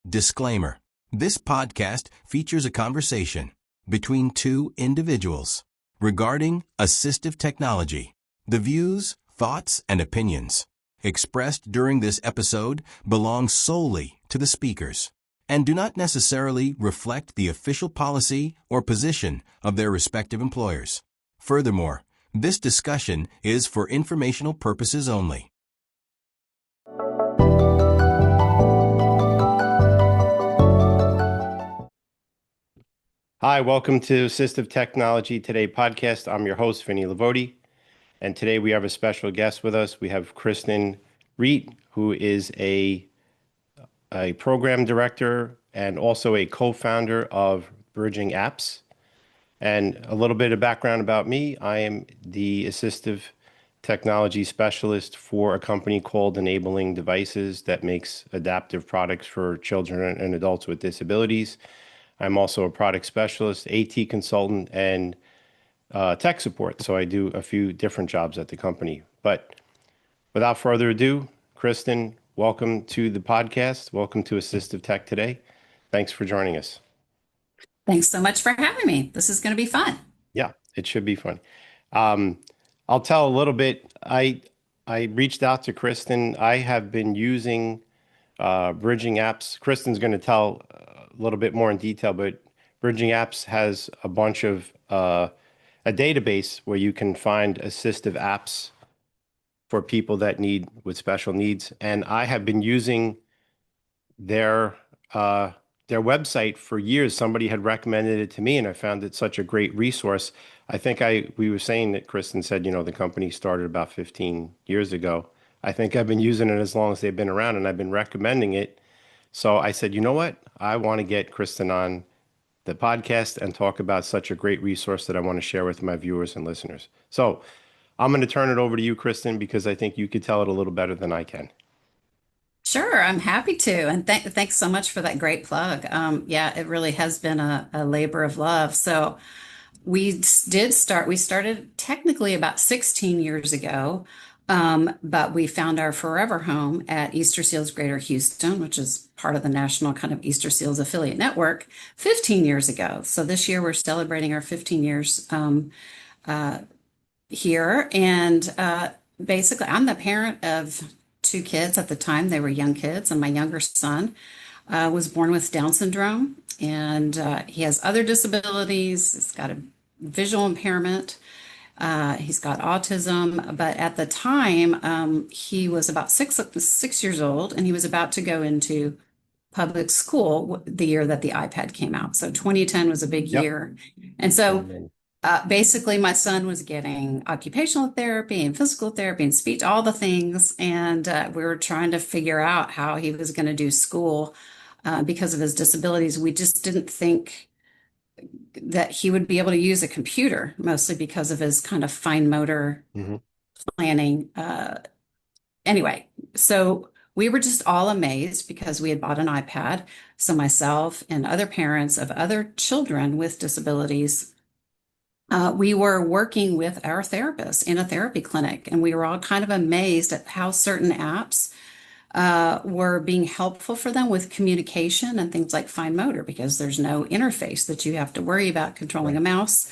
Disclaimer. This podcast features a conversation between two individuals regarding assistive technology. The views, thoughts, and opinions expressed during this episode belong solely to the speakers and do not necessarily reflect the official policy or position of their respective employers. Furthermore, this discussion is for informational purposes only. Hi, welcome to Assistive Technology Today Podcast. I'm your host, Vinny Livoti, and today we have a special guest with us. We have Cristen Reat, who is a program director and also a co-founder of BridgingApps. And a little bit of background about me. I am the assistive technology specialist for a company called Enabling Devices that makes adaptive products for children and adults with disabilities. I'm also a product specialist, AT consultant, and tech support. So I do a few different jobs at the company. But without further ado, Cristen, welcome to the podcast. Welcome to Assistive Tech Today. Thanks for joining us. Thanks so much for having me. This is going to be fun. Yeah, it should be fun. I'll tell a little bit. I reached out to Cristen. I have been using BridgingApps. Kristen's going to tell a little bit more in detail, but BridgingApps has a bunch of a database where you can find assistive apps for people that need with special needs. And I have been using their website for years. Somebody had recommended it to me, and I found it such a great resource. I think we were saying that Cristen said, the company started about 15 years ago. I think I've been using it as long as they've been around, and I've been recommending it. So I said, you know what? I want to get Cristen on the podcast and talk about such a great resource that I want to share with my viewers and listeners. So I'm going to turn it over to you, Cristen, because I think you could tell it a little better than I can. Sure, I'm happy to. And thanks so much for that great plug. Yeah, it really has been a labor of love. So we started technically about 16 years ago. But we found our forever home at Easter Seals Greater Houston, which is part of the national kind of Easter Seals affiliate network, 15 years ago. So this year we're celebrating our 15 years here. And basically, I'm the parent of two kids. At the time, they were young kids, and my younger son was born with Down syndrome, and he has other disabilities. He's got a visual impairment. He's got autism, but at the time, he was about six years old, and he was about to go into public school the year that the iPad came out. So 2010 was a big year. And so basically, my son was getting occupational therapy and physical therapy and speech, all the things. And we were trying to figure out how he was going to do school because of his disabilities. We just didn't think that he would be able to use a computer, mostly because of his kind of fine motor planning. Anyway, so we were just all amazed because we had bought an iPad. So myself and other parents of other children with disabilities, we were working with our therapist in a therapy clinic, and we were all kind of amazed at how certain apps were being helpful for them with communication and things like fine motor, because there's no interface that you have to worry about controlling a mouse.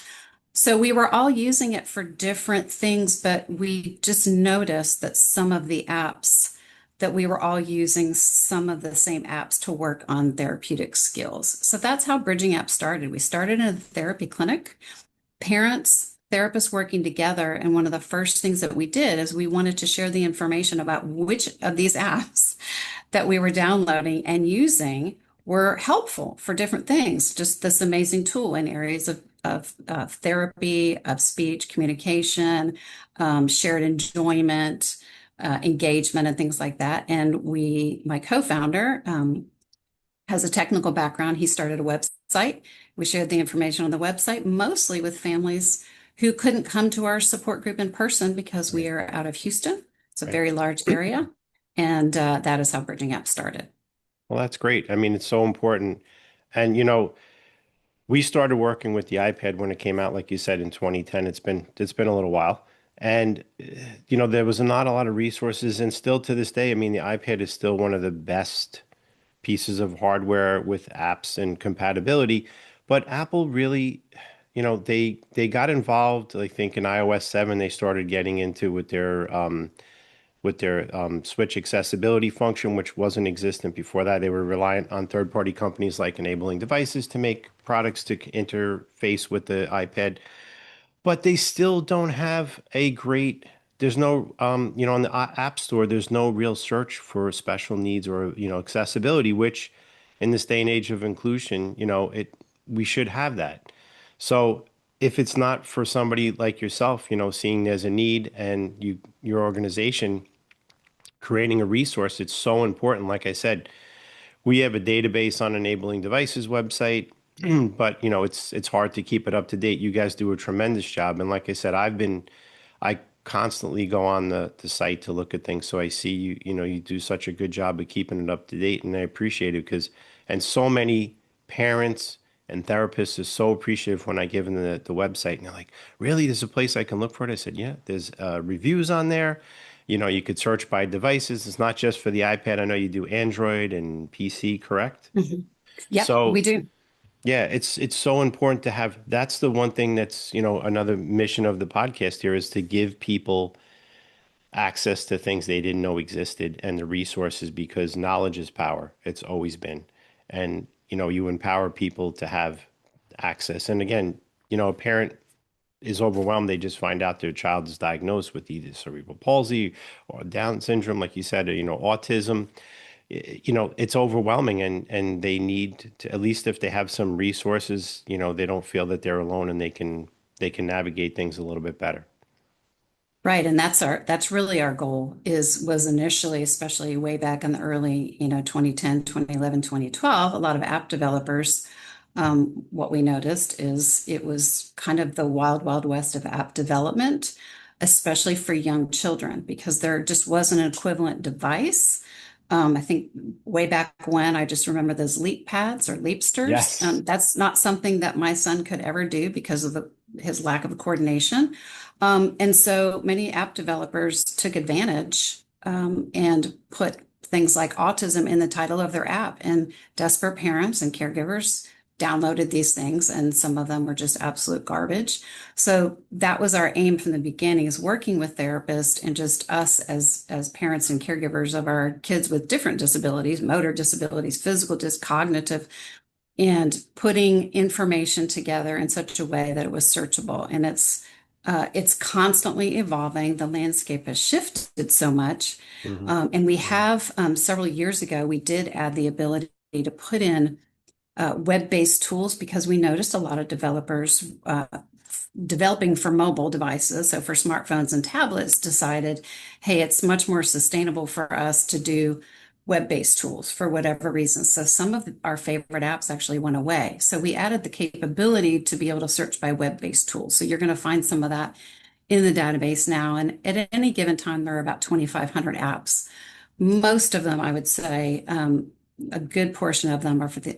So we were all using it for different things, but we just noticed that some of the apps that we were all using some of the same apps to work on therapeutic skills. So that's how BridgingApps started. We started in a therapy clinic, parents, therapists working together. And one of the first things that we did is we wanted to share the information about which of these apps that we were downloading and using were helpful for different things. Just this amazing tool in areas of therapy, of speech, communication, shared enjoyment, engagement, and things like that. And my co-founder has a technical background. He started a website. We shared the information on the website, mostly with families who couldn't come to our support group in person because we are out of Houston. It's a very large area. And that is how BridgingApps started. Well, that's great. I mean, it's so important. And, we started working with the iPad when it came out, like you said, in 2010. It's been a little while. And, there was not a lot of resources. And still to this day, I mean, the iPad is still one of the best pieces of hardware with apps and compatibility. But Apple really, they got involved. I think in iOS 7 they started getting into with their switch accessibility function, which wasn't existent before that. They were reliant on third-party companies like Enabling Devices to make products to interface with the iPad, but they still don't have a great. There's no, in the App Store, there's no real search for special needs or, accessibility, which in this day and age of inclusion, we should have that. So if it's not for somebody like yourself, seeing there's a need and your organization creating a resource, it's so important. Like I said, we have a database on Enabling Devices website, but it's hard to keep it up to date. You guys do a tremendous job, and like I said, I constantly go on the site to look at things. So I see you do such a good job of keeping it up to date, and I appreciate it and so many parents and therapists are so appreciative when I give them the website, and they're like, "Really, there's a place I can look for it?" I said, "Yeah, there's reviews on there. You could search by devices. It's not just for the iPad. I know you do Android and PC, correct?" Mhm. Yep, we So do. yeah, it's so important to have. That's the one thing that's, another mission of the podcast here is to give people access to things they didn't know existed and the resources, because knowledge is power. It's always been. And, you empower people to have access. And again, a parent is overwhelmed. They just find out their child is diagnosed with either cerebral palsy or Down syndrome, like you said, autism. It's overwhelming, and they need to, at least if they have some resources, they don't feel that they're alone, and they can navigate things a little bit better. Right, and that's really our goal was initially, especially way back in the early, 2010, 2011, 2012, a lot of app developers, what we noticed is it was kind of the wild, wild west of app development, especially for young children, because there just wasn't an equivalent device. I think way back when, I just remember those Leap pads or Leapsters. Yes. That's not something that my son could ever do because of his lack of coordination. And so many app developers took advantage and put things like autism in the title of their app, and desperate parents and caregivers downloaded these things, and some of them were just absolute garbage. So that was our aim from the beginning, is working with therapists and just us as parents and caregivers of our kids with different disabilities, motor disabilities, physical, just cognitive, and putting information together in such a way that it was searchable. And it's constantly evolving. The landscape has shifted so much. Hmm. And we have several years ago, we did add the ability to put in web-based tools, because we noticed a lot of developers developing for mobile devices, so for smartphones and tablets, decided, hey, it's much more sustainable for us to do web-based tools for whatever reason. So some of our favorite apps actually went away. So we added the capability to be able to search by web-based tools. So you're going to find some of that in the database now. And at any given time, there are about 2,500 apps. Most of them, I would say, a good portion of them are for the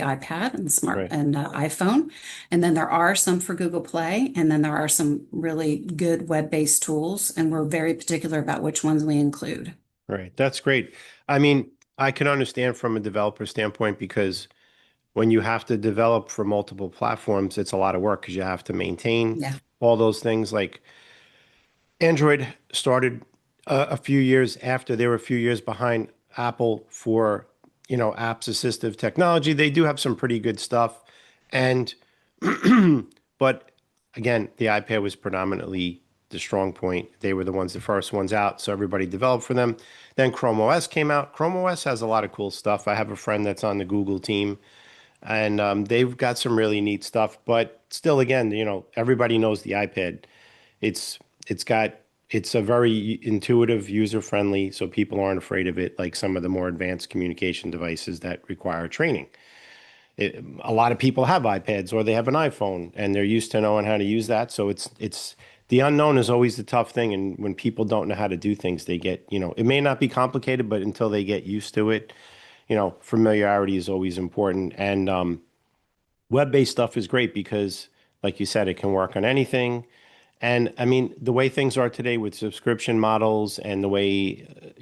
iPad and Right. iPhone, and then there are some for Google Play, and then there are some really good web-based tools, and we're very particular about which ones we include. Right. That's great. I mean, I can understand from a developer standpoint, because when you have to develop for multiple platforms, it's a lot of work because you have to maintain Yeah. all those things. Like Android started a few years after. They were a few years behind Apple for, apps assistive technology. They do have some pretty good stuff. And, but again, the iPad was predominantly the strong point. They were the first ones out. So everybody developed for them. Then Chrome OS came out. Chrome OS has a lot of cool stuff. I have a friend that's on the Google team, and they've got some really neat stuff. But still, again, everybody knows the iPad. It's it's got it's a very intuitive, user friendly, so people aren't afraid of it, like some of the more advanced communication devices that require training. A lot of people have iPads or they have an iPhone, and they're used to knowing how to use that. So it's the unknown is always the tough thing. And when people don't know how to do things, they get, it may not be complicated, but until they get used to it, familiarity is always important. And web-based stuff is great because, like you said, it can work on anything. And I mean, the way things are today with subscription models and the way,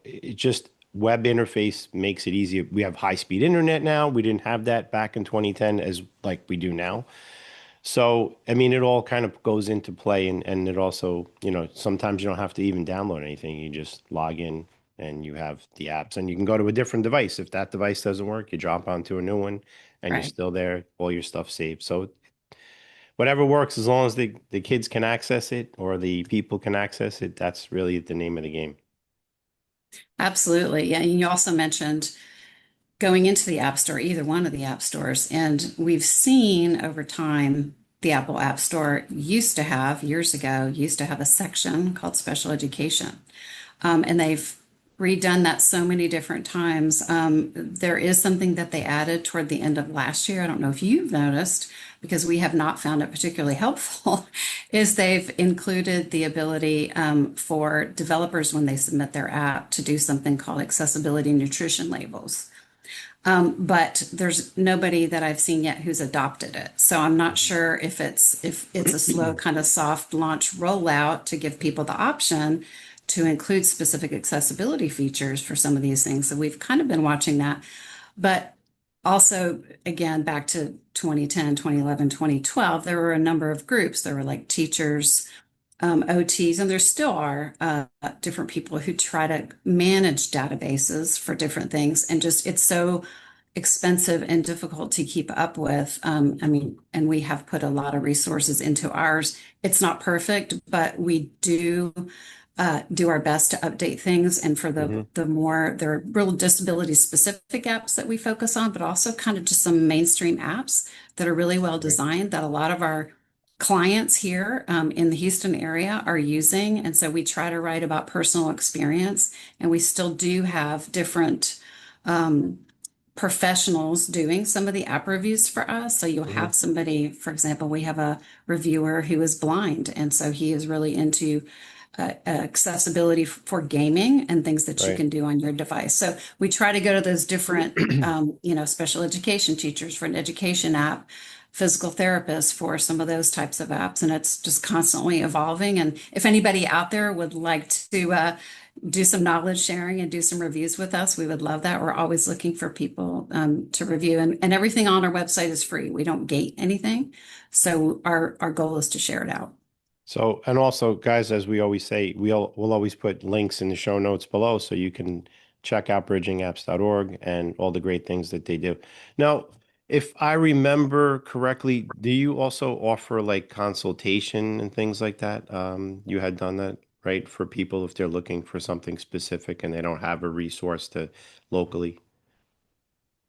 it just web interface makes it easier. We have high-speed internet now. We didn't have that back in 2010 as like we do now. So, I mean, it all kind of goes into play, and it also, sometimes you don't have to even download anything. You just log in and you have the apps, and you can go to a different device. If that device doesn't work, you drop onto a new one and you're Right. still there, all your stuff saved. So whatever works, as long as the kids can access it or the people can access it, that's really the name of the game. Absolutely. Yeah. And you also mentioned going into the App Store, either one of the app stores. And we've seen over time, the Apple App Store years ago, used to have a section called special education. And they've redone that so many different times. There is something that they added toward the end of last year. I don't know if you've noticed, because we have not found it particularly helpful, is they've included the ability for developers when they submit their app to do something called accessibility nutrition labels. But there's nobody that I've seen yet who's adopted it. So I'm not sure if it's a slow kind of soft launch rollout to give people the option to include specific accessibility features for some of these things. So we've kind of been watching that. But also, again, back to 2010, 2011, 2012, there were a number of groups. There were like teachers, OTs, and there still are different people who try to manage databases for different things. And just it's so expensive and difficult to keep up with. I mean, and we have put a lot of resources into ours. It's not perfect, but we do our best to update things. And for the more, there are real disability specific apps that we focus on, but also kind of just some mainstream apps that are really well designed that a lot of our clients here in the Houston area are using. And so we try to write about personal experience, and we still do have different professionals doing some of the app reviews for us. So you'll have somebody, for example, we have a reviewer who is blind, and so he is really into accessibility for gaming and things that you can do on your device. So we try to go to those different, special education teachers for an education app, physical therapists for some of those types of apps. And it's just constantly evolving. And if anybody out there would like to do some knowledge sharing and do some reviews with us, we would love that. We're always looking for people to review, and everything on our website is free. We don't gate anything. So our goal is to share it out. So, and also, guys, as we always say, we'll always put links in the show notes below so you can check out bridgingapps.org and all the great things that they do. Now, if I remember correctly, do you also offer like consultation and things like that? You had done that, right, for people if they're looking for something specific and they don't have a resource to locally?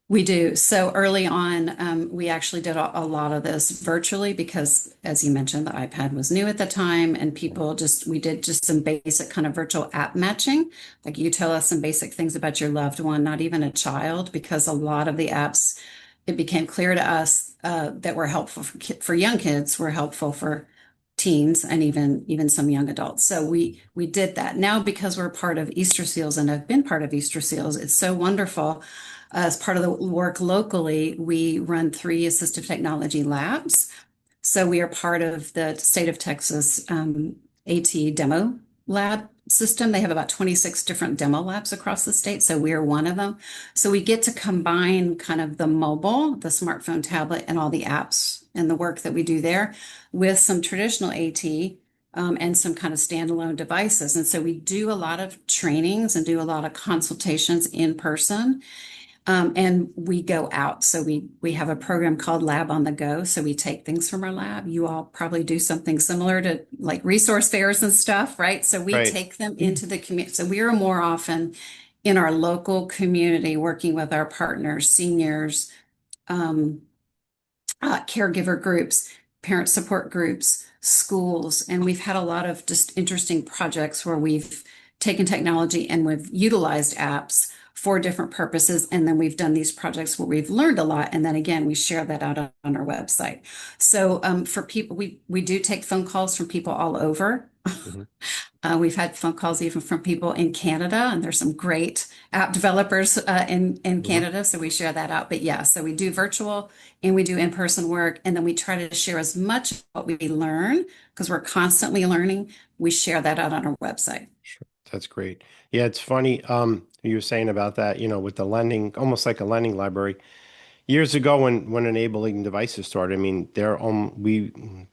We do. So early on, we actually did a lot of this virtually because, as you mentioned, the iPad was new at the time, and we did just some basic kind of virtual app matching. Like, you tell us some basic things about your loved one, not even a child, because a lot of the apps, it became clear to us that were helpful for young kids, were helpful for teens, and even some young adults. So we did that. Now, because we're part of Easter Seals and have been part of Easter Seals, it's so wonderful. As part of the work locally, we run 3 assistive technology labs. So we are part of the state of Texas AT demo lab system. They have about 26 different demo labs across the state. So we are one of them. So we get to combine kind of the mobile, the smartphone, tablet, and all the apps and the work that we do there with some traditional AT and some kind of standalone devices. And so we do a lot of trainings and do a lot of consultations in person. And we go out. So we have a program called Lab on the Go. So we take things from our lab. You all probably do something similar to like resource fairs and stuff, right? So we take them into the community. So we are more often in our local community working with our partners, seniors, caregiver groups, parent support groups, schools. And we've had a lot of just interesting projects where we've taken technology and we've utilized apps for different purposes. And then we've done these projects where we've learned a lot. And then again, we share that out on our website. So for people, we do take phone calls from people all over. We've had phone calls even from people in Canada, and there's some great app developers in Canada. So we share that out. But yeah, so we do virtual and we do in-person work. And then we try to share as much what we learn, because we're constantly learning. We share that out on our website. That's great. Yeah, it's funny. You were saying about that, with the lending, almost like a lending library. Years ago, when enabling devices started, I mean, the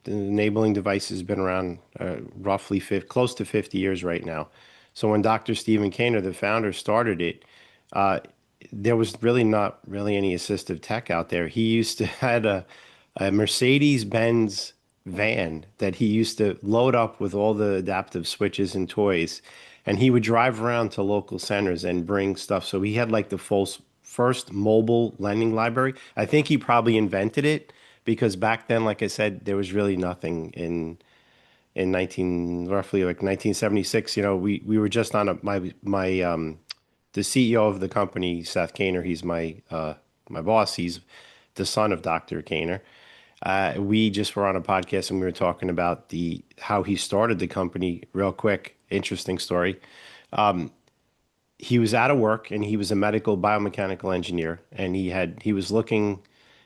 enabling device has been around roughly close to 50 years right now. So when Dr. Stephen Kaner, the founder, started it, uh, there was really not really any assistive tech out there. He used to had a Mercedes-Benz van that he used to load up with all the adaptive switches and toys, and he would drive around to local centers and bring stuff. So he had like the first mobile lending library. I think he probably invented it because back then, like I said, there was really nothing in 1976. We were just on the CEO of the company, Seth Kaner. He's my boss. He's the son of Dr. Kaner. We just were on a podcast and we were talking about the how he started the company. Real quick, interesting story. He was out of work and he was a medical biomechanical engineer, and he was going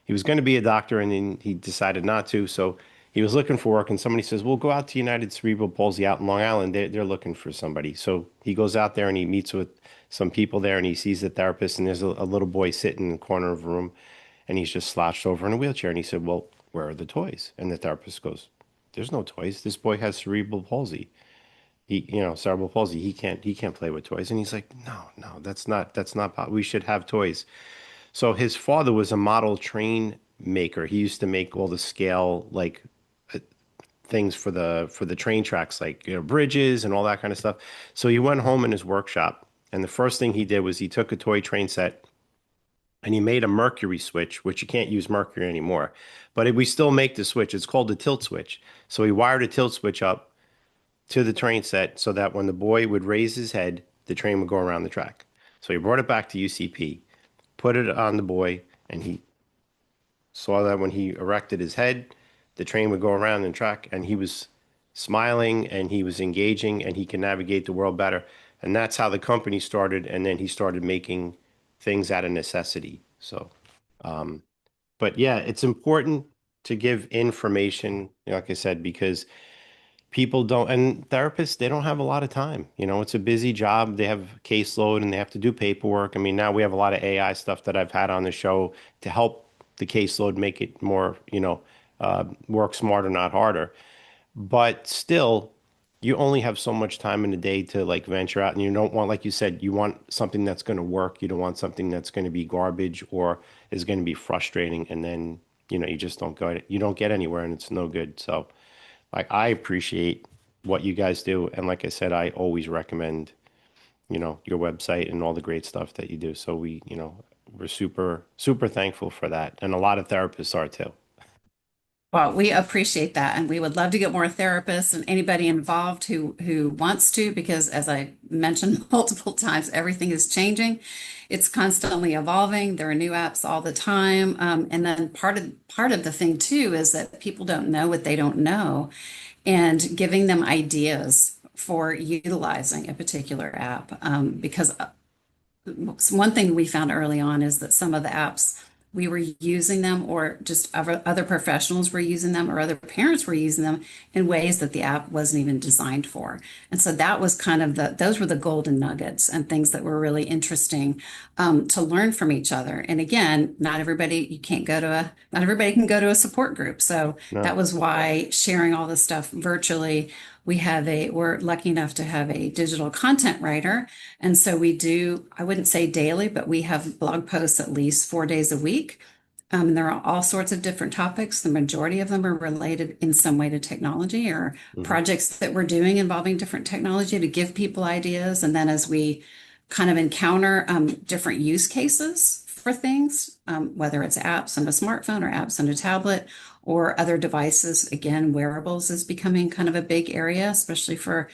to be a doctor, and then he decided not to. So he was looking for work, and somebody says, "Well, go out to United Cerebral Palsy out in Long Island. They're looking for somebody." So he goes out there and he meets with some people there, and he sees the therapist, and there's a little boy sitting in the corner of a room, and he's just slouched over in a wheelchair. And he said, "Well, where are the toys?" And the therapist goes, "There's no toys. This boy has cerebral palsy. Cerebral palsy. He can't play with toys." And he's like, "No, that's not. We should have toys." So his father was a model train maker. He used to make all the scale like things for the train tracks, like bridges and all that kind of stuff. So he went home in his workshop, and the first thing he did was he took a toy train set and he made a mercury switch, which you can't use mercury anymore, but we still make the switch. It's called the tilt switch. So he wired a tilt switch up to the train set so that when the boy would raise his head, the train would go around the track. So he brought it back to UCP, put it on the boy, and he saw that when he erected his head, the train would go around the track, and he was smiling and he was engaging and he can navigate the world better. And that's how the company started. And then he started making things out of necessity. So, but yeah, it's important to give information, like I said, because people don't, and therapists, they don't have a lot of time. It's a busy job. They have caseload and they have to do paperwork. I mean, now we have a lot of AI stuff that I've had on the show to help the caseload make it more, work smarter, not harder. But still, you only have so much time in a day to like venture out, and you don't want, like you said, you want something that's going to work. You don't want something that's going to be garbage or is going to be frustrating, and then you just don't get anywhere, and it's no good. So, like, I appreciate what you guys do, and like I said, I always recommend your website and all the great stuff that you do. So we're super super thankful for that, and a lot of therapists are too. Well, we appreciate that, and we would love to get more therapists and anybody involved who wants to, because as I mentioned multiple times, everything is changing. It's constantly evolving. There are new apps all the time, and then part of the thing too is that people don't know what they don't know, and giving them ideas for utilizing a particular app. Because one thing we found early on is that some of the apps we were using them, or just other professionals were using them, or other parents were using them in ways that the app wasn't even designed for. And so that was kind of those were the golden nuggets and things that were really interesting to learn from each other. And again, not everybody can go to a support group. So No. that was why sharing all this stuff virtually. We're lucky enough to have a digital content writer. And so we do, I wouldn't say daily, but we have blog posts at least 4 days a week. And there are all sorts of different topics. The majority of them are related in some way to technology or Mhm. projects that we're doing involving different technology to give people ideas. And then as we kind of encounter different use cases for things, whether it's apps on a smartphone or apps on a tablet or other devices, again, wearables is becoming kind of a big area, especially for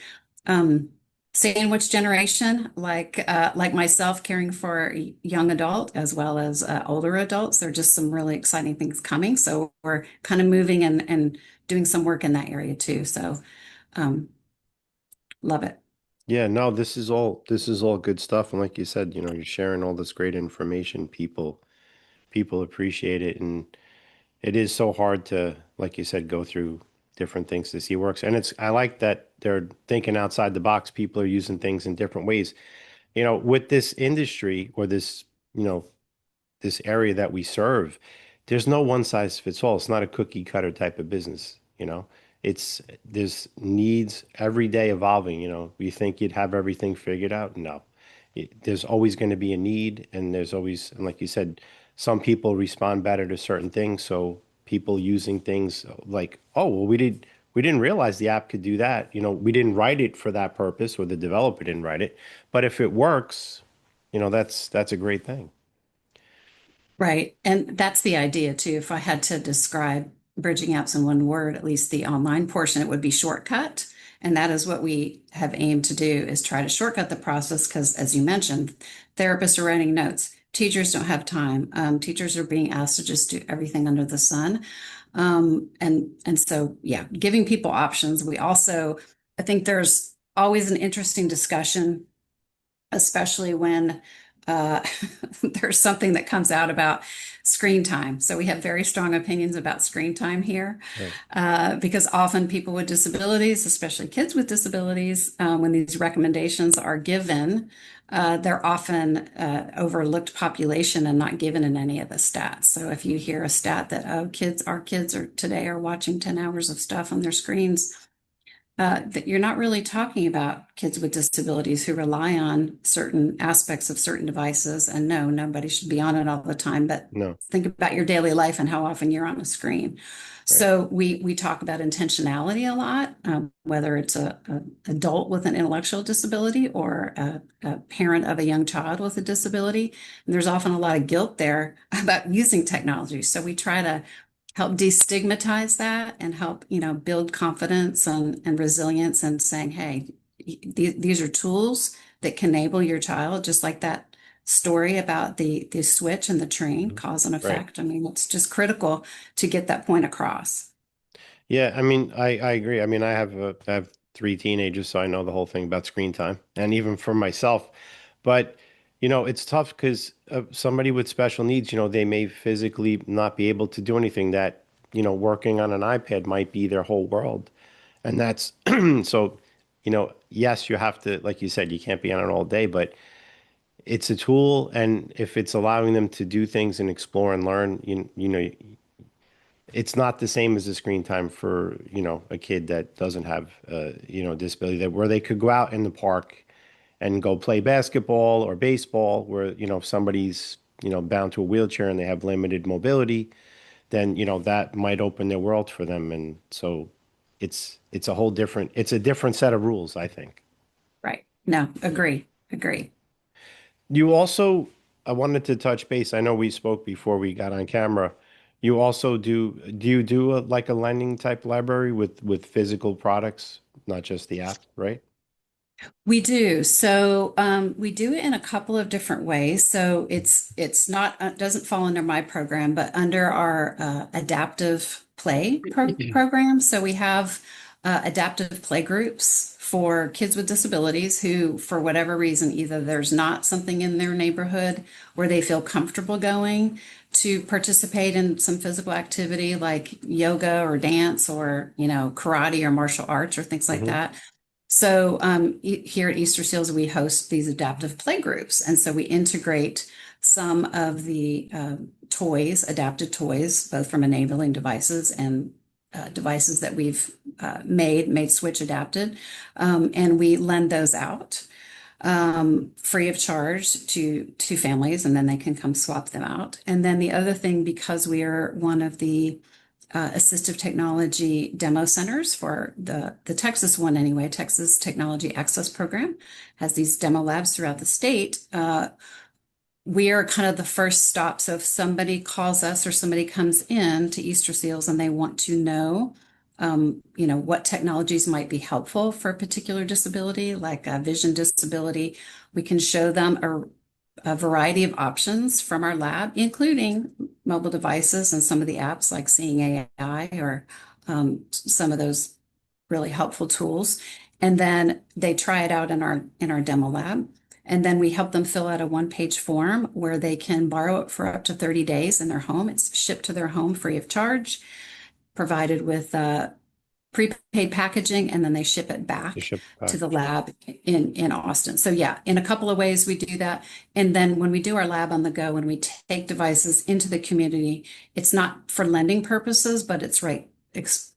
sandwich generation, like myself caring for a young adult as well as older adults. There are just some really exciting things coming. So we're kind of moving and doing some work in that area too. So um, love it. Yeah, no, this is all good stuff. And like you said, you're sharing all this great information. People appreciate it. And it is so hard to, like you said, go through different things to see works. And I like that they're thinking outside the box. People are using things in different ways. With this industry or this, this area that we serve, there's no one size fits all. It's not a cookie cutter type of business. There's needs every day evolving. You think you'd have everything figured out? No. There's always going to be a need, and there's always, and like you said, some people respond better to certain things. So people using things like, oh, well, we didn't realize the app could do that. We didn't write it for that purpose, or the developer didn't write it. But if it works, that's a great thing. Right. And that's the idea too. If I had to describe Bridging Apps in one word, at least the online portion, it would be shortcut. And that is what we have aimed to do, is try to shortcut the process. Because as you mentioned, therapists are writing notes. Teachers don't have time. Teachers are being asked to just do everything under the sun. And so, yeah, giving people options. I think there's always an interesting discussion, especially when there's something that comes out about screen time. So we have very strong opinions about screen time here, because often people with disabilities, especially kids with disabilities, when these recommendations are given, they're often overlooked population and not given in any of the stats. So if you hear a stat that, our kids today are watching 10 hours of stuff on their screens, that you're not really talking about kids with disabilities who rely on certain aspects of certain devices. And no, nobody should be on it all the time, but No. think about your daily life and how often you're on a screen. Right. So we talk about intentionality a lot, whether it's a adult with an intellectual disability or a parent of a young child with a disability. And there's often a lot of guilt there about using technology. So we try to help destigmatize that and help, build confidence and resilience, and saying, hey, these are tools that can enable your child, just like that story about the switch and the train, cause and effect. Right. I mean, it's just critical to get that point across. Yeah, I mean, I agree. I mean, I have 3 teenagers, so I know the whole thing about screen time, and even for myself. But it's tough because somebody with special needs, they may physically not be able to do anything that, working on an iPad might be their whole world. And that's so, yes, you have to, like you said, you can't be on it all day, but it's a tool. And if it's allowing them to do things and explore and learn, it's not the same as the screen time for, a kid that doesn't have, disability, where they could go out in the park and go play basketball or baseball, where, if somebody's, bound to a wheelchair and they have limited mobility, then, that might open their world for them. And so it's a different set of rules, I think. Right. No, agree. You also, I wanted to touch base. I know we spoke before we got on camera. You also do you do like a lending type library with physical products, not just the app, right? We do. So we do it in a couple of different ways. So it's not doesn't fall under my program, but under our adaptive play program. So we have adaptive play groups for kids with disabilities who, for whatever reason, either there's not something in their neighborhood where they feel comfortable going to participate in some physical activity like yoga or dance or, karate or martial arts or things like that. So here at Easter Seals, we host these adaptive play groups. And so we integrate some of the adapted toys, both from enabling devices and devices that we've made switch adapted. And we lend those out free of charge to families, and then they can come swap them out. And then the other thing, because we are one of the assistive technology demo centers for the Texas one anyway, Texas Technology Access Program has these demo labs throughout the state. We are kind of the first stop. So if somebody calls us or somebody comes in to Easter Seals and they want to know, what technologies might be helpful for a particular disability, like a vision disability, we can show them a variety of options from our lab, including mobile devices and some of the apps like Seeing AI or some of those really helpful tools. And then they try it out in our demo lab. And then we help them fill out a one-page form where they can borrow it for up to 30 days in their home. It's shipped to their home free of charge, provided with prepaid packaging, and then they ship it The back ship to back. the lab in Austin. So yeah, in a couple of ways we do that. And then when we do our lab on the go, when we take devices into the community, it's not for lending purposes, but it's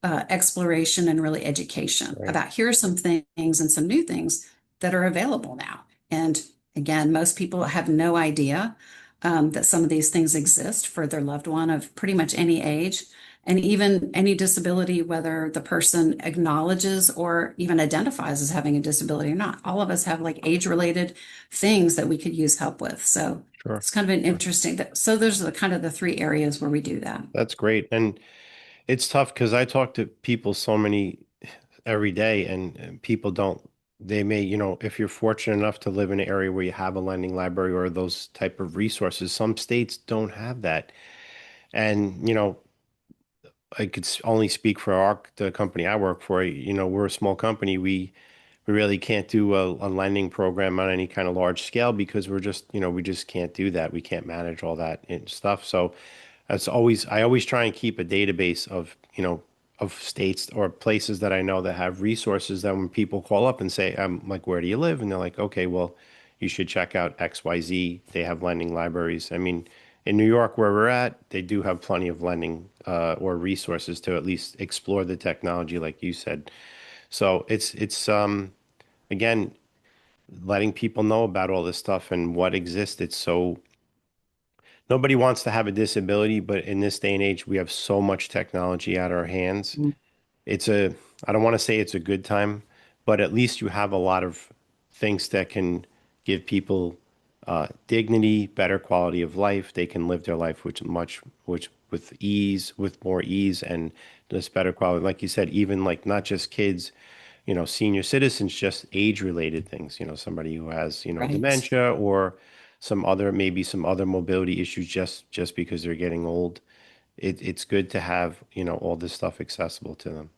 exploration and really education Right. about here are some things and some new things that are available now. And again, most people have no idea that some of these things exist for their loved one of pretty much any age and even any disability, whether the person acknowledges or even identifies as having a disability or not. All of us have like age-related things that we could use help with. So Sure. it's kind of an interesting. So those are the kind of the three areas where we do that. That's great. And it's tough because I talk to people so many every day, and people don't, they may, if you're fortunate enough to live in an area where you have a lending library or those type of resources, some states don't have that. And, I could only speak for the company I work for. We're a small company. We really can't do a lending program on any kind of large scale because we just can't do that. We can't manage all that and stuff. So I always try and keep a database of states or places that I know that have resources that when people call up and say, I'm like, where do you live? And they're like, okay, well, you should check out XYZ. They have lending libraries. I mean, in New York, where we're at, they do have plenty of lending or resources to at least explore the technology, like you said. So it's again, letting people know about all this stuff and what exists. It's so nobody wants to have a disability, but in this day and age, we have so much technology at our hands. It's a, I don't want to say it's a good time, but at least you have a lot of things that can give people dignity, better quality of life. They can live their life which with ease, with more ease, and just better quality. Like you said, even like not just kids, senior citizens, just age-related things. Somebody who has, Right. dementia or maybe some other mobility issues just because they're getting old. It's good to have, all this stuff accessible to them.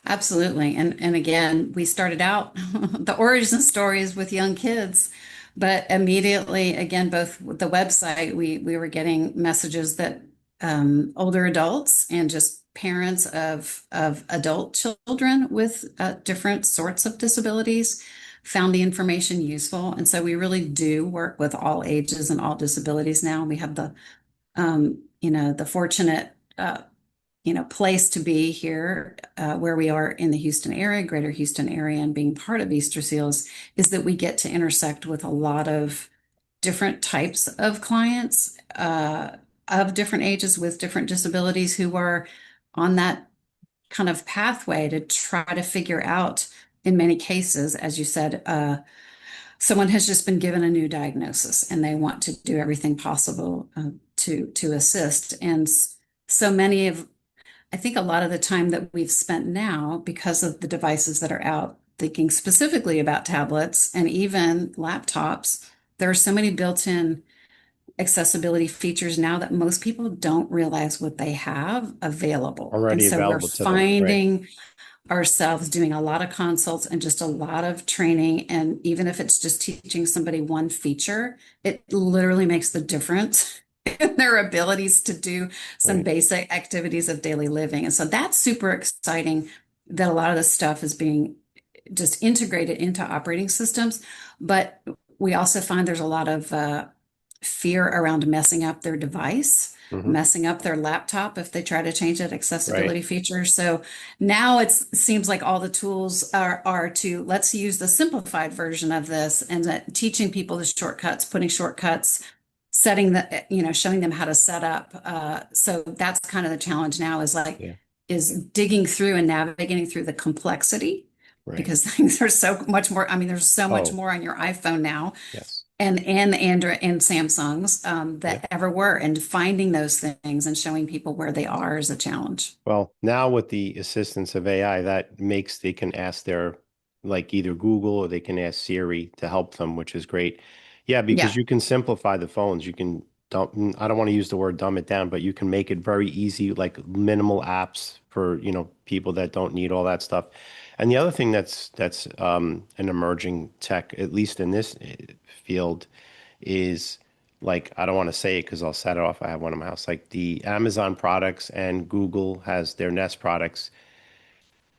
Absolutely. And again, we started out the origin stories with young kids, but immediately, again, both with the website, we were getting messages that older adults and just parents of adult children with different sorts of disabilities found the information useful. And so we really do work with all ages and all disabilities now. We have the fortunate place to be here, where we are in the Houston area, greater Houston area, and being part of Easter Seals is that we get to intersect with a lot of different types of clients, of different ages with different disabilities who are on that kind of pathway to try to figure out, in many cases, as you said, someone has just been given a new diagnosis and they want to do everything possible to assist. And so many of I think a lot of the time that we've spent now, because of the devices that are out, thinking specifically about tablets and even laptops, there are so many built-in accessibility features now that most people don't realize what they have available. And Already so we're available to them. Right. finding ourselves doing a lot of consults and just a lot of training. And even if it's just teaching somebody one feature, it literally makes the difference in their abilities to do some Right. basic activities of daily living. And so that's super exciting that a lot of this stuff is being just integrated into operating systems. But we also find there's a lot of fear around messing up their device, Hmm. messing up their laptop if they try to change that Right. accessibility feature. So now it seems like all the tools are to let's use the simplified version of this and that teaching people the shortcuts, putting shortcuts, setting showing them how to set up. So that's kind of the challenge now Yeah. is digging through and navigating through the complexity Right. because things are so much more. I mean, there's so much Oh, more on your iPhone now yes. and the Android and Samsungs Yep. that ever were, and finding those things and showing people where they are is a challenge. Well, now with the assistance of AI, they can ask their, like either Google or they can ask Siri to help them, which is great. Yeah, because Yeah. you can simplify the phones. You can I don't want to use the word dumb it down, but you can make it very easy, like minimal apps for, people that don't need all that stuff. And the other thing that's an emerging tech, at least in this field, is like I don't want to say it because I'll set it off. I have one in my house. Like the Amazon products and Google has their Nest products.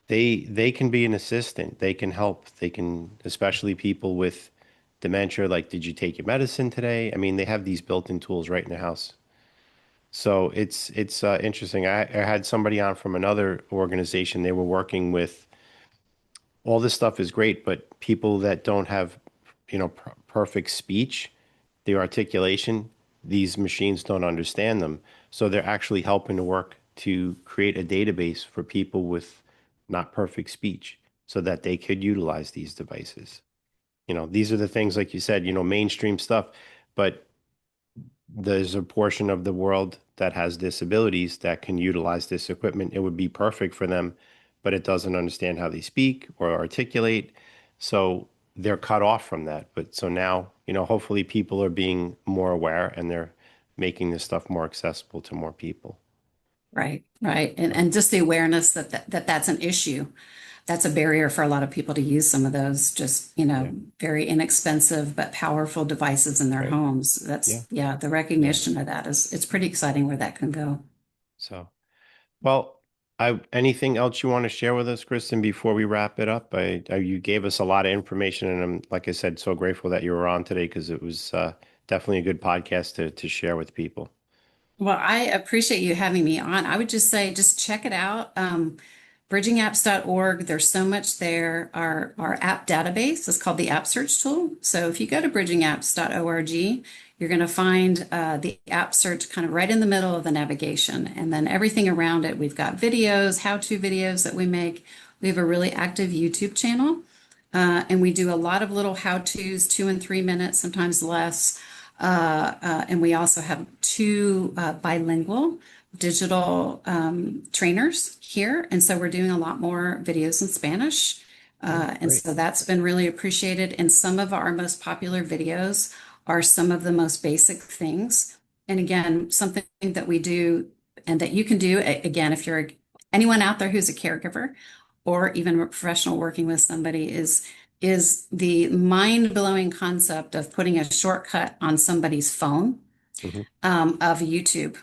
they can be an assistant. They can help. They can, especially people with dementia, like, did you take your medicine today? I mean, they have these built-in tools right in the house. So it's interesting. I had somebody on from another organization. They were working with all this stuff is great, but people that don't have, perfect speech, the articulation, these machines don't understand them. So they're actually helping to work to create a database for people with not perfect speech so that they could utilize these devices. These are the things, like you said, mainstream stuff, but there's a portion of the world that has disabilities that can utilize this equipment. It would be perfect for them, but it doesn't understand how they speak or articulate. So they're cut off from that. But so now, hopefully people are being more aware and they're making this stuff more accessible to more people. Right, right. And just the awareness that that's an issue. That's a barrier for a lot of people to use some of those just, Yeah. very inexpensive but powerful devices in their Right. homes. Yeah. Yeah, the recognition of that it's pretty exciting where that can go. So, well, anything else you want to share with us, Kristen, before we wrap it up? You gave us a lot of information, and I'm, like I said, so grateful that you were on today because it was definitely a good podcast to share with people. Well, I appreciate you having me on. I would just say, just check it out. BridgingApps.org. There's so much there. Our app database is called the App Search Tool. So if you go to BridgingApps.org, you're going to find the app search kind of right in the middle of the navigation. And then everything around it, we've got videos, how-to videos that we make. We have a really active YouTube channel. And we do a lot of little how-tos, 2 and 3 minutes, sometimes less. And we also have two bilingual digital trainers here. And so we're doing a lot more videos in Spanish. And so that's been really appreciated. And some of our most popular videos are some of the most basic things. And again, something that we do and that you can do, again, if you're anyone out there who's a caregiver or even a professional working with somebody, is the mind-blowing concept of putting a shortcut on somebody's phone of YouTube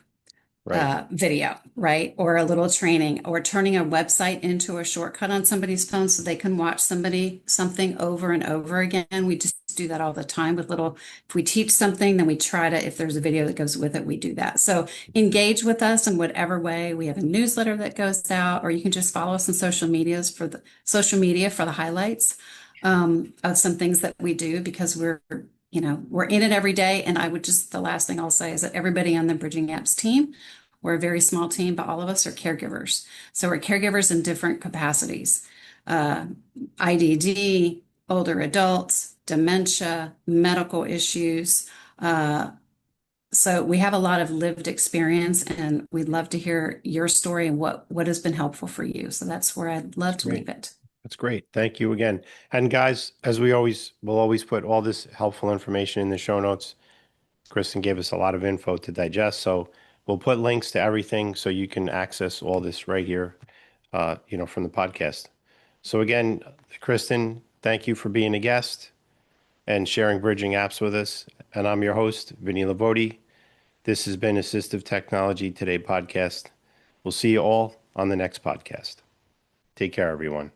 Right. video, right? Or a little training, or turning a website into a shortcut on somebody's phone so they can watch something over and over again. We just do that all the time with if we teach something, then we try to, if there's a video that goes with it, we do that. So engage with us in whatever way. We have a newsletter that goes out, or you can just follow us on social media for the highlights of some things that we do, because we're in it every day. And the last thing I'll say is that everybody on the Bridging Apps team, we're a very small team, but all of us are caregivers. So we're caregivers in different capacities. IDD, older adults, dementia, medical issues. So we have a lot of lived experience, and we'd love to hear your story and what has been helpful for you. So that's where I'd love to leave it. That's great. Thank you again. And guys, as we'll always put all this helpful information in the show notes. Kristen gave us a lot of info to digest, so we'll put links to everything so you can access all this right here, from the podcast. So again, Kristen, thank you for being a guest and sharing Bridging Apps with us. And I'm your host, Vinny Livoti. This has been Assistive Technology Today Podcast. We'll see you all on the next podcast. Take care, everyone.